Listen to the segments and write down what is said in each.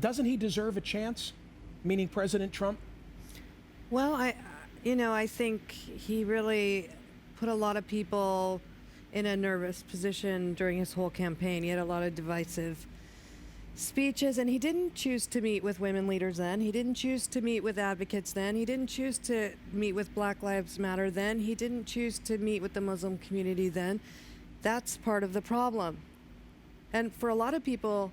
Doesn't he deserve a chance, meaning President Trump? Well, I think he really put a lot of people in a nervous position during his whole campaign. He had a lot of divisive speeches, and he didn't choose to meet with women leaders then. He didn't choose to meet with advocates then. He didn't choose to meet with Black Lives Matter then. He didn't choose to meet with the Muslim community then. That's part of the problem. And for a lot of people,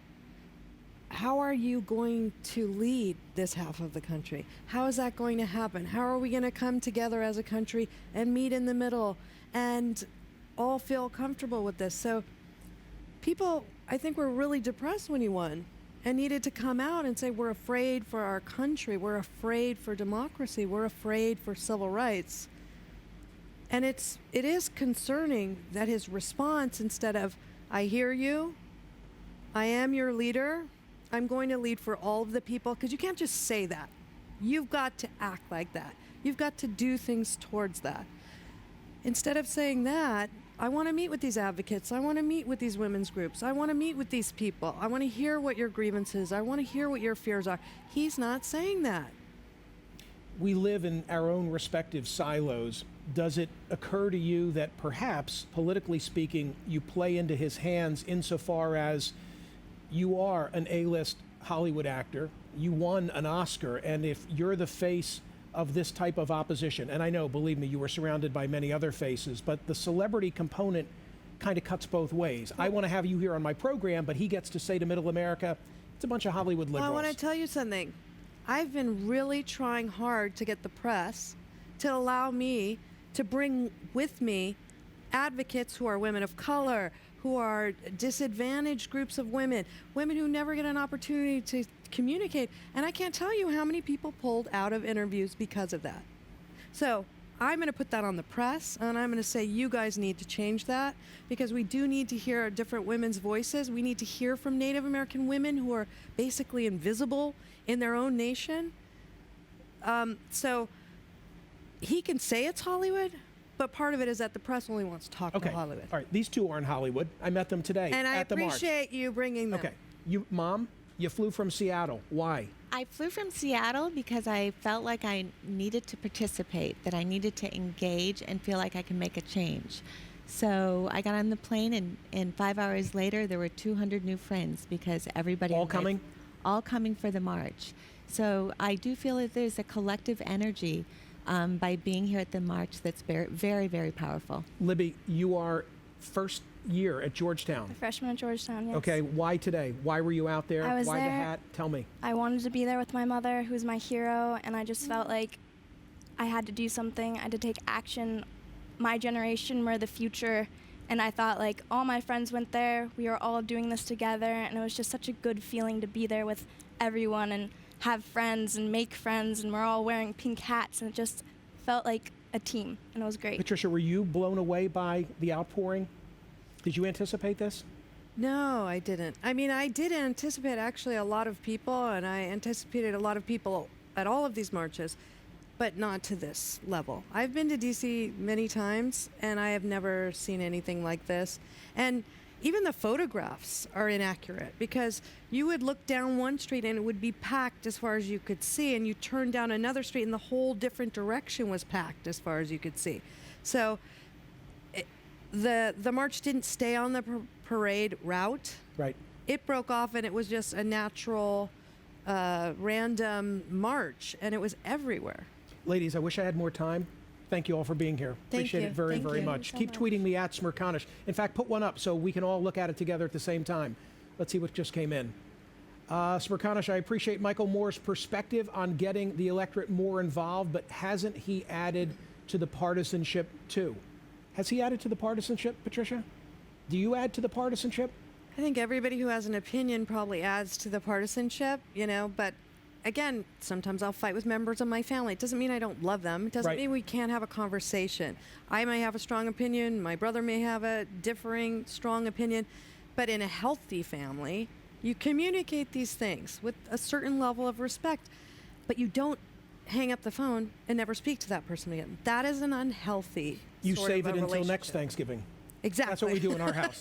how are you going to lead this half of the country? How is that going to happen? How are we going to come together as a country and meet in the middle and all feel comfortable with this? So people, I think, were really depressed when he won and needed to come out and say, we're afraid for our country. We're afraid for democracy. We're afraid for civil rights. And it is concerning that his response, instead of, I hear you, I am your leader, I'm going to lead for all of the people, because you can't just say that. You've got to act like that. You've got to do things towards that. Instead of saying that, I want to meet with these advocates. I want to meet with these women's groups. I want to meet with these people. I want to hear what your grievances are. I want to hear what your fears are. He's not saying that. We live in our own respective silos. Does it occur to you that perhaps, politically speaking, you play into his hands insofar as you are an A-list Hollywood actor, you won an Oscar, and if you're the face of this type of opposition, and I know, believe me, you were surrounded by many other faces, but the celebrity component kind of cuts both ways. I want to have you here on my program, but he gets to say to Middle America, it's a bunch of Hollywood liberals. Well, I want to tell you something. I've been really trying hard to get the press to allow me to bring with me advocates who are women of color, who are disadvantaged groups of women who never get an opportunity to communicate. And I can't tell you how many people pulled out of interviews because of that. So I'm going to put that on the press, and I'm going to say you guys need to change that, because we do need to hear different women's voices. We need to hear from Native American women who are basically invisible in their own nation. So he can say it's Hollywood, but part of it is that the press only wants to talk to Hollywood. All right, these two are in Hollywood. I met them today and at the march. And I appreciate you bringing them. Okay. Mom, you flew from Seattle. Why? I flew from Seattle because I felt like I needed to participate, that I needed to engage and feel like I can make a change. So I got on the plane, and 5 hours later, there were 200 new friends, because everybody... All coming? All coming for the march. So I do feel that there's a collective energy by being here at the march that's very, very, very powerful. Libby, you are first year at Georgetown. A freshman at Georgetown, yes. Okay, why today? Why were you out there? I was why there, the hat? Tell me. I wanted to be there with my mother, who's my hero, and I just felt like I had to do something. I had to take action. My generation, we're the future, and I thought, like, all my friends went there. We were all doing this together, and it was just such a good feeling to be there with everyone and have friends and make friends, and we're all wearing pink hats, and it just felt like a team, and it was great. Patricia, were you blown away by the outpouring? Did you anticipate this? No, I didn't. I mean, I did anticipate actually a lot of people, and I anticipated a lot of people at all of these marches, but not to this level. I've been to DC many times, and I have never seen anything like this. And even the photographs are inaccurate, because you would look down one street and it would be packed as far as you could see, and you turn down another street and the whole different direction was packed as far as you could see. So the march didn't stay on the parade route. Right. It broke off, and it was just a natural, random march, and it was everywhere. Ladies, I wish I had more time. Thank you all for being here. Appreciate it very, very much. Keep tweeting me at Smerconish. In fact, put one up so we can all look at it together at the same time. Let's see what just came in. Smerconish, I appreciate Michael Moore's perspective on getting the electorate more involved, but hasn't he added to the partisanship too? Has he added to the partisanship, Patricia? Do you add to the partisanship? I think everybody who has an opinion probably adds to the partisanship, but again, sometimes I'll fight with members of my family. It doesn't mean I don't love them. It doesn't mean we can't have a conversation. I may have a strong opinion. My brother may have a differing strong opinion. But in a healthy family, you communicate these things with a certain level of respect. But you don't hang up the phone and never speak to that person again. That is an unhealthy You sort save of it a until next relationship. Thanksgiving. Exactly. That's what we do in our house.